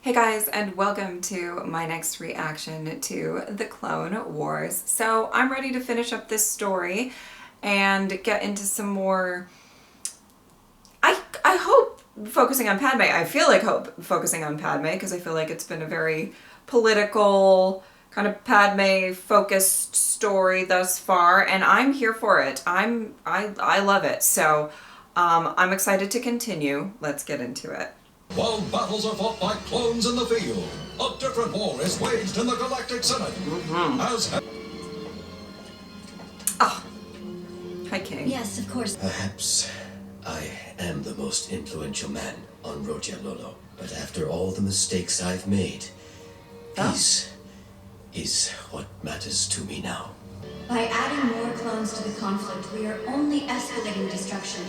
Hey guys, and welcome to my next reaction to The Clone Wars. So I'm ready to finish up this story and get into some more, I hope, focusing on Padme. I feel like focusing on Padme because I feel like it's been a very political, kind of Padme-focused story thus far, and I'm here for it. I love it. So I'm excited to continue. Let's get into it. While battles are fought by clones in the field, a different war is waged in the Galactic Senate. Oh. Hi, King. Yes, of course. Perhaps I am the most influential man on Roja Lolo, but after all the mistakes I've made, peace is what matters to me now. By adding more clones to the conflict, we are only escalating destruction,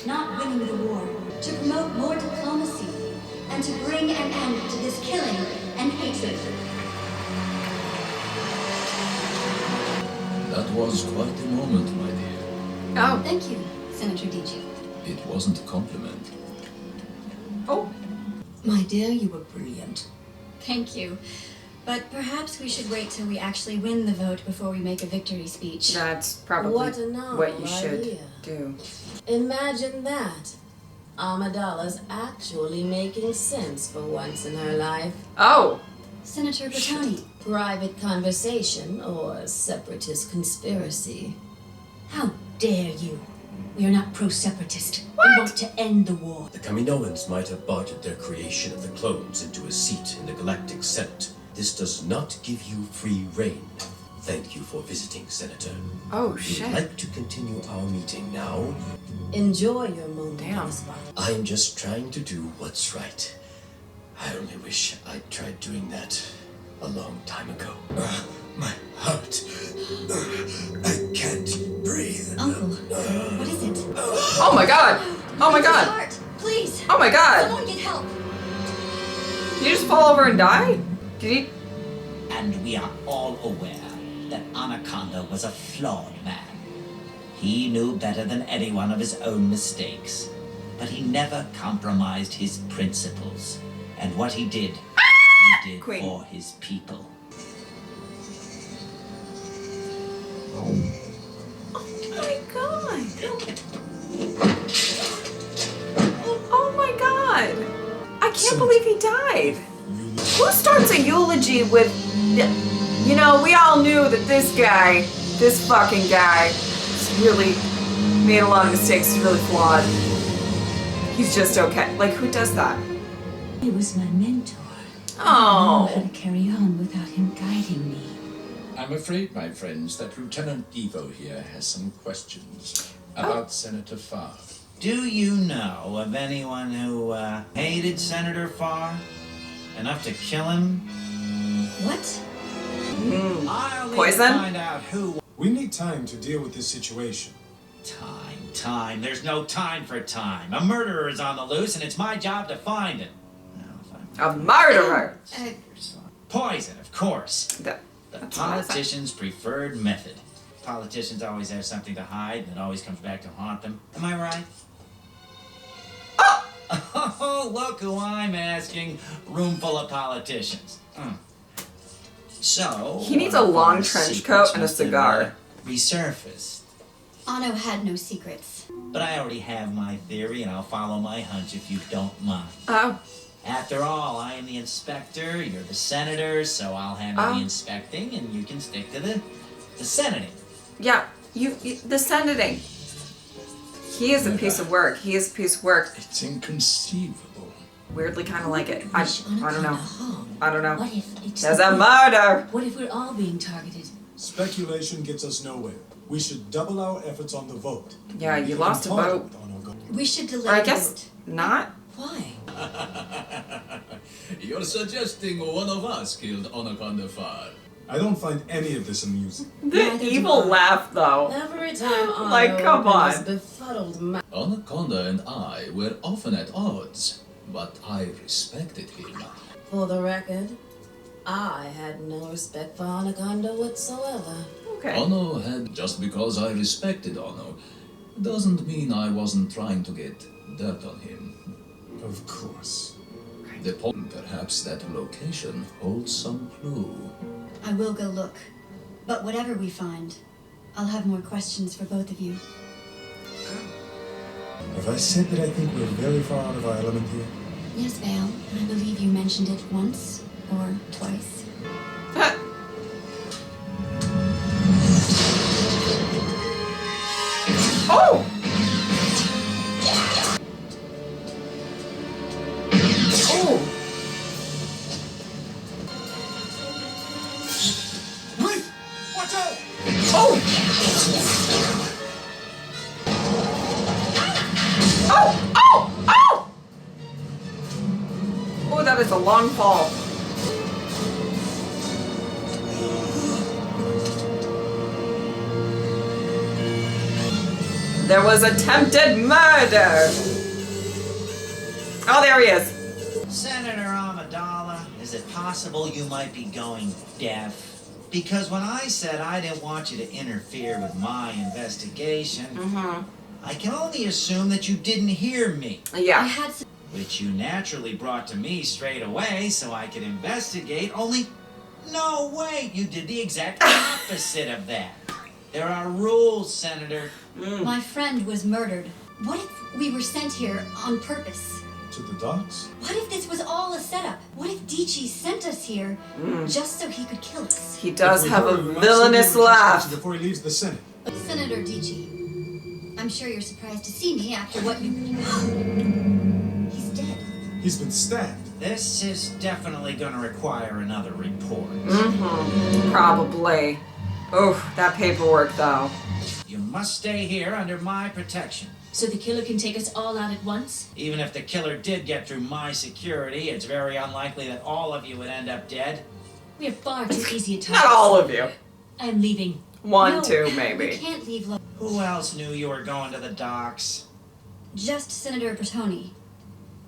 not winning the war. To promote more diplomacy, and to bring an end to this killing and hatred. That was quite a moment, my dear. Oh. Thank you, Senator DG. It wasn't a compliment. Oh. My dear, you were brilliant. Thank you. But perhaps we should wait till we actually win the vote before we make a victory speech. That's probably what you should do. Imagine that. Amidala's actually making sense for once in her life. Oh. Senator Bertani. Private conversation or separatist conspiracy. How dare you? We are not pro-separatist. We want to end the war. The Kaminoans might have bartered their creation of the clones into a seat in the Galactic Senate. This does not give you free reign. Thank you for visiting, Senator. Oh, shit. We'd like to continue our meeting now. Enjoy your moment Damn. on the spot. I'm just trying to do what's right. I only wish I'd tried doing that a long time ago. My heart. I can't breathe. Uncle, what is it? Oh my god. Oh my It's his god. heart. Please. Oh my god. Someone get help. Did you just fall over and die? Did he? And we are all aware that Anaconda was a flawed man. He knew better than anyone of his own mistakes, but he never compromised his principles. And what he did Queen. for his people. Oh my god. Oh my god. I can't believe he died. Who starts a eulogy with, you know, we all knew that this fucking guy, really made a lot of mistakes, he's really flawed. He's just okay. Like, who does that? He was my mentor. Oh. I don't know how to carry on without him guiding me. I'm afraid, my friends, that Lieutenant Devo here has some questions about Senator Farr. Do you know of anyone who hated Senator Farr enough to kill him? What? I'll need Poison? to find out who. We need time to deal with this situation. Time. There's no time for time. A murderer is on the loose, and it's my job to find him. A murderer. Poison, of course. That- The that's what I thought. politician's preferred method. Politicians always have something to hide, and it always comes back to haunt them. Am I right? Oh, look who I'm asking. Room full of politicians. So... He needs a long Farr's trench secrets coat and a must have, cigar. Resurfaced. Anno had no secrets. But I already have my theory, and I'll follow my hunch if you don't mind. Oh. After all, I am the inspector, you're the senator, so I'll handle the inspecting, and you can stick to the senating. Yeah, the senating. He is a piece of work. He is a piece of work. It's inconceivable. Weirdly kind of like it. I don't know. I don't know. What if it's There's a murder. What if we're all being targeted? Speculation gets us nowhere. We should double our efforts on the vote. Yeah, you Even lost a harder vote. with Onogo. We should delay Or I the guess vote. not. Why? You're suggesting one of us killed Anaconda Farr. I don't find any of this amusing. The Neither do evil I. laugh, though. Every time Anno Like, come opens on. his befuddled mouth. Anaconda and I were often at odds, but I respected him. For the record, I had no respect for Anaconda whatsoever. Okay. Ono had, just because I respected Ono, doesn't mean I wasn't trying to get dirt on him. Of course. Perhaps that location holds some clue. I will go look. But whatever we find, I'll have more questions for both of you. Have I said that I think we're very far out of our element here? Yes, Vale. I believe you mentioned it once or twice. Oh! Oh! Wait! Watch out! Oh! Oh! Oh! Oh! Oh, that is a long fall. There was attempted murder. Oh, there he is. Senator Amidala, is it possible you might be going deaf? Because when I said I didn't want you to interfere with my investigation, I can only assume that you didn't hear me. I Yeah. had some... Which you naturally brought to me straight away so I could investigate, only... No, wait, you did the exact opposite of that. There are rules, Senator. My friend was murdered. What if we were sent here on purpose? To the docks? What if this was all a setup? What if Dichi sent us here just so he could kill us? He does If we have a hurry, we might villainous see him laugh. before he leaves the Senate. Senator Dichi, I'm sure you're surprised to see me after what you... He's dead. He's been stabbed. This is definitely going to require another report. Probably. Oh, that paperwork though. You must stay here under my protection. So the killer can take us all out at once? Even if the killer did get through my security, it's very unlikely that all of you would end up dead. We are far too easy to target. Not all of you. I am leaving. One, No, two, We maybe. can't leave Who else knew you were going to the docks? just Senator Bertoni.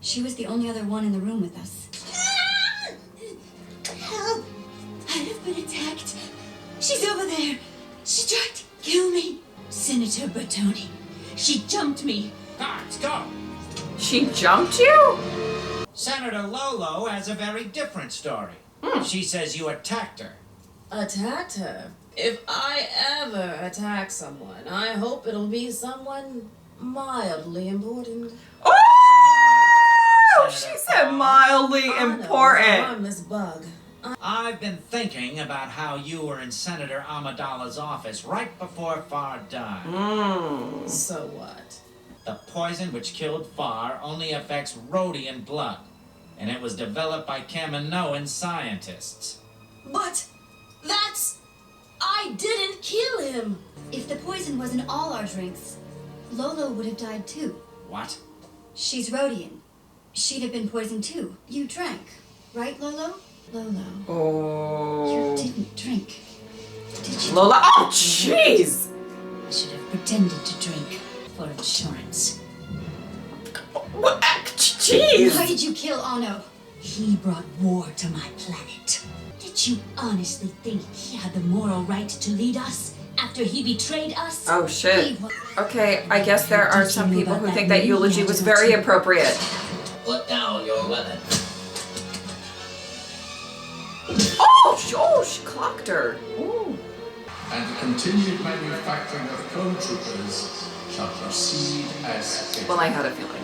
She was the only other one in the room with us. Help! I have been attacked. She's over there. She tried to kill me. Senator Bertoni. She jumped me. Guards, go! She jumped you? Senator Lolo has a very different story. She says you attacked her. Attacked her? If I ever attack someone, I hope it'll be someone mildly important. Oh! She Senator said Farr. mildly I know, important. I'm Miss Bug. I've been thinking about how you were in Senator Amidala's office right before Farr died. So what? The poison which killed Farr only affects Rhodian blood, and it was developed by Kaminoan scientists. But that's... I didn't kill him. If the poison was in all our drinks, Lolo would have died too. What? She's Rhodian. She'd have been poisoned too. You drank, right, Lolo? Lolo, Oh. you didn't drink, did you? Lola. Oh, jeez. I should have pretended to drink for insurance. What? Jeez. Why did you kill Ano? He brought war to my planet. Did you honestly think he had the moral right to lead us after he betrayed us? Oh, shit. He wa- Okay, I guess there are some people who think that eulogy was very appropriate. Put down your weapon. Oh, she clocked her. Ooh. And the continued manufacturing of clone troopers shall proceed as scheduled. Well, I had a feeling.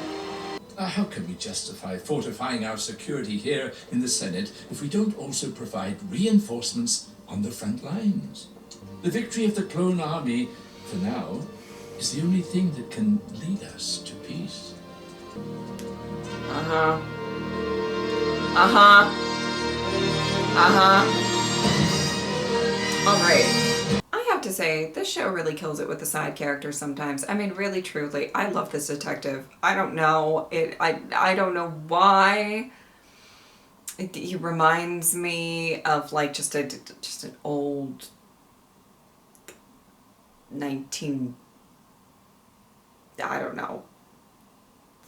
How can we justify fortifying our security here in the Senate if we don't also provide reinforcements on the front lines? The victory of the clone army, for now, is the only thing that can lead us to peace. Uh-huh. Uh-huh. Uh-huh. All right. I have to say, this show really kills it with the side characters sometimes. I mean, really, truly, I love this detective. I don't know. I don't know why. He reminds me of like just an old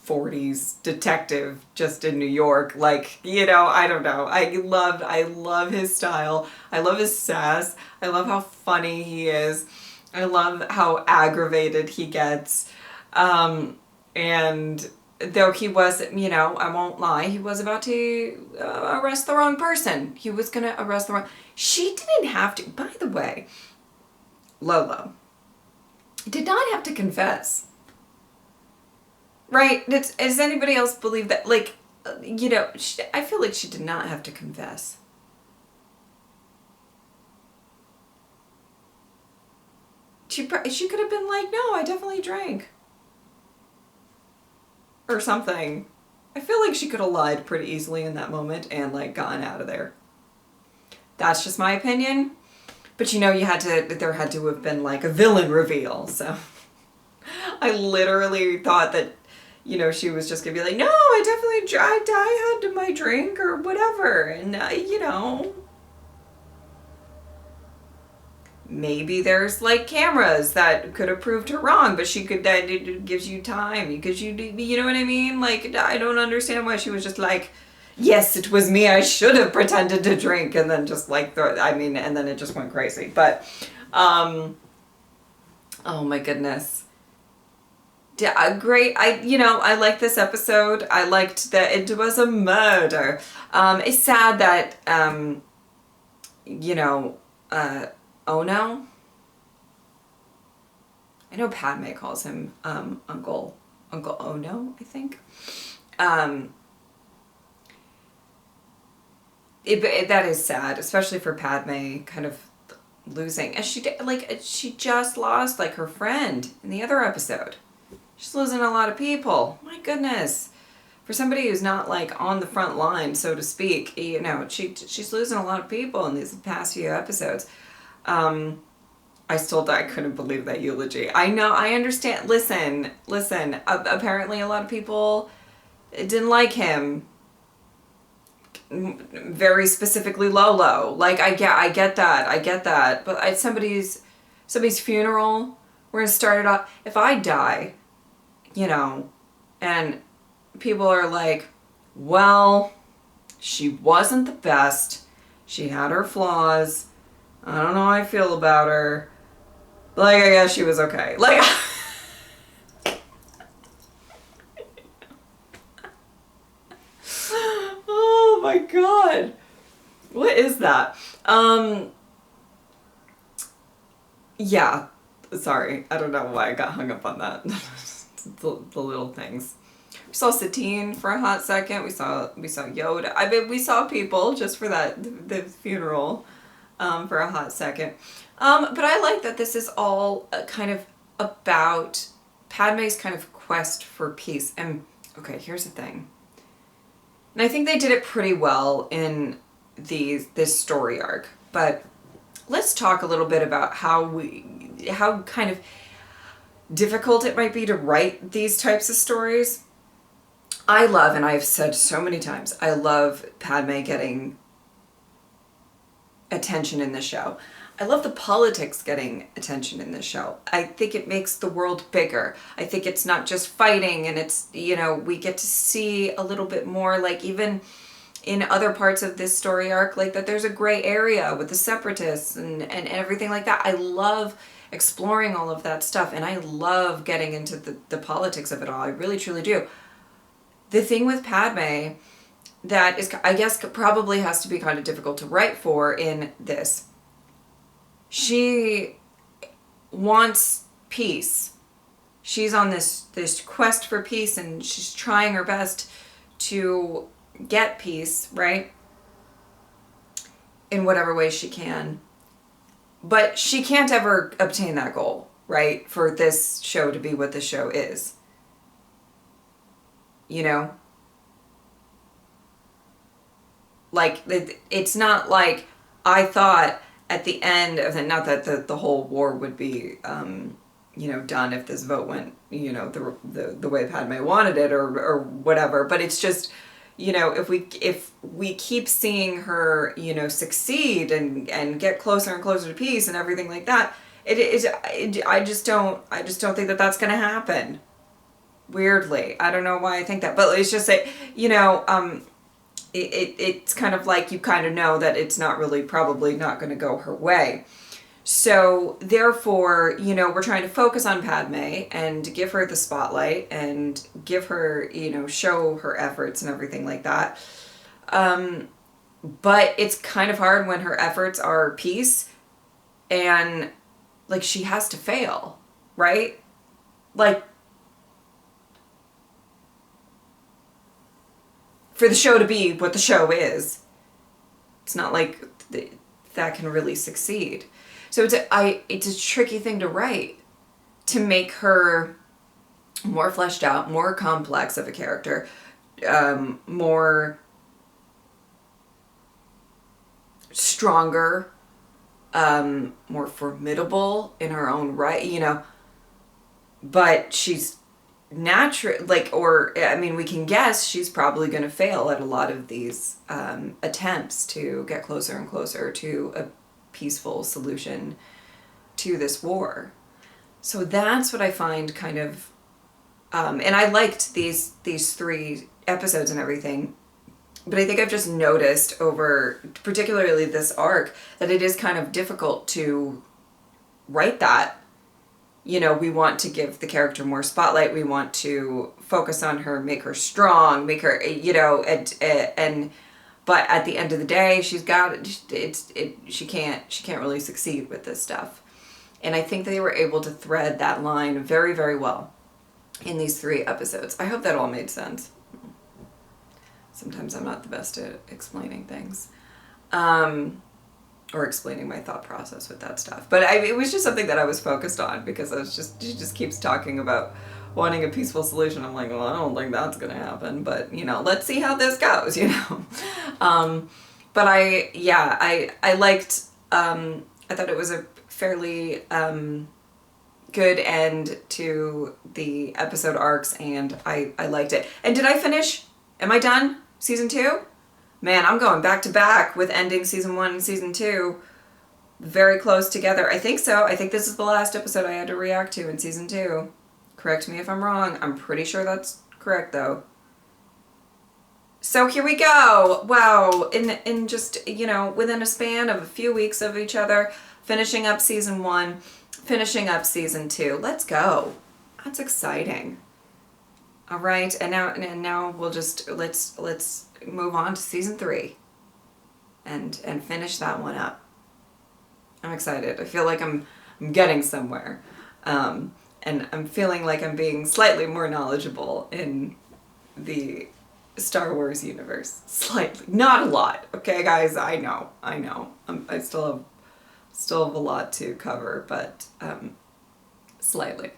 40s detective just in New York. Like, you know, I don't know. I love his style. I love his sass. I love how funny he is. I love how aggravated he gets. And though he was, you know, I won't lie, he was about to arrest the wrong person. He was going to arrest the wrong... She didn't have to... By the way, Lolo did not have to confess. Right? Does anybody else believe that? Like, you know, I feel like she did not have to confess. She could have been like, no, I definitely drank. Or something. I feel like she could have lied pretty easily in that moment and like gotten out of there. That's just my opinion. But you know, there had to have been like a villain reveal. So I literally thought that, you know, she was just gonna be like, no, I had my drink or whatever. And, you know, maybe there's like cameras that could have proved her wrong, but it gives you time because you know what I mean? Like, I don't understand why she was just like, yes, it was me. I should have pretended to drink, and then just like, and then it just went crazy. But, oh my goodness. Yeah, great. I like this episode. I liked that it was a murder. It's sad that, Ono. I know Padme calls him, Uncle Ono, I think. That is sad, especially for Padme, kind of losing, as she just lost like her friend in the other episode. She's losing a lot of people. My goodness. For somebody who's not like on the front line, so to speak, you know, she's losing a lot of people in these past few episodes. I couldn't believe that eulogy. I know, I understand. Listen, apparently a lot of people didn't like him. Very specifically Lolo. Like, I get that. But at somebody's funeral, we're gonna start it off. If I die, you know, and people are like, well, she wasn't the best. She had her flaws. I don't know how I feel about her. Like, I guess she was okay. Like, oh my God. What is that? Yeah. Sorry. I don't know why I got hung up on that. the little things. We saw Satine for a hot second. We saw Yoda. I mean, we saw people just for that, the funeral, for a hot second. But I like that this is all kind of about Padme's kind of quest for peace. And okay, here's the thing. And I think they did it pretty well in this story arc. But let's talk a little bit about how kind of difficult it might be to write these types of stories. I love, and I've said so many times, I love Padme getting attention in the show. I love the politics getting attention in this show. I think it makes the world bigger. I think it's not just fighting, and it's, you know, we get to see a little bit more, like even in other parts of this story arc, like that there's a gray area with the separatists and everything like that. I love exploring all of that stuff, and I love getting into the politics of it all. I really, truly do. The thing with Padme that is, I guess, probably has to be kind of difficult to write for in this. She wants peace. She's on this quest for peace, and she's trying her best to get peace, right? In whatever way she can. But she can't ever obtain that goal, right? For this show to be what the show is. You know? Like, it's not like I thought at the end of not that the whole war would be, you know, done if this vote went, you know, the way Padme wanted it or whatever. But it's just, you know, if we keep seeing her, you know, succeed and get closer and closer to peace and everything like that, I just don't think that that's going to happen. Weirdly, I don't know why I think that, but it's just that, you know, it's kind of like you kind of know that it's not really probably not going to go her way. So therefore, you know, we're trying to focus on Padme and give her the spotlight and give her, you know, show her efforts and everything like that. But it's kind of hard when her efforts are peace and like she has to fail, right? Like for the show to be what the show is, it's not like that can really succeed. So it's a tricky thing to write, to make her more fleshed out, more complex of a character, more stronger, more formidable in her own right, you know. But she's natural, like, or I mean, we can guess she's probably going to fail at a lot of these attempts to get closer and closer to a peaceful solution to this war. So that's what I find kind of, and I liked these 3 episodes and everything, but I think I've just noticed over, particularly this arc, that it is kind of difficult to write that. You know, we want to give the character more spotlight. We want to focus on her, make her strong, make her, you know, and but at the end of the day, she's got it. She can't really succeed with this stuff. And I think they were able to thread that line very, very well in these 3 episodes. I hope that all made sense. Sometimes I'm not the best at explaining things. Or explaining my thought process with that stuff. But it was just something that I was focused on because she just keeps talking about wanting a peaceful solution. I'm like, well, I don't think that's going to happen, but you know, let's see how this goes, you know? But I liked, I thought it was a fairly, good end to the episode arcs, and I liked it. And did I finish? Am I done? Season 2? Man, I'm going back to back with ending season 1 and season 2 very close together. I think so. I think this is the last episode I had to react to in season 2. Correct me if I'm wrong. I'm pretty sure that's correct though. So here we go. Wow. In just, you know, within a span of a few weeks of each other, finishing up season 1, finishing up season 2. Let's go. That's exciting. All right. And now we'll just, let's move on to season 3 and finish that one up. I'm excited. I feel like I'm getting somewhere. And I'm feeling like I'm being slightly more knowledgeable in the Star Wars universe. Slightly. Not a lot. Okay, guys? I know. I still have a lot to cover, but slightly.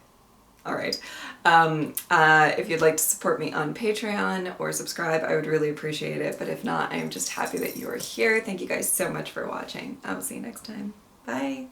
All right. If you'd like to support me on Patreon or subscribe, I would really appreciate it. But if not, I am just happy that you are here. Thank you guys so much for watching. I will see you next time. Bye.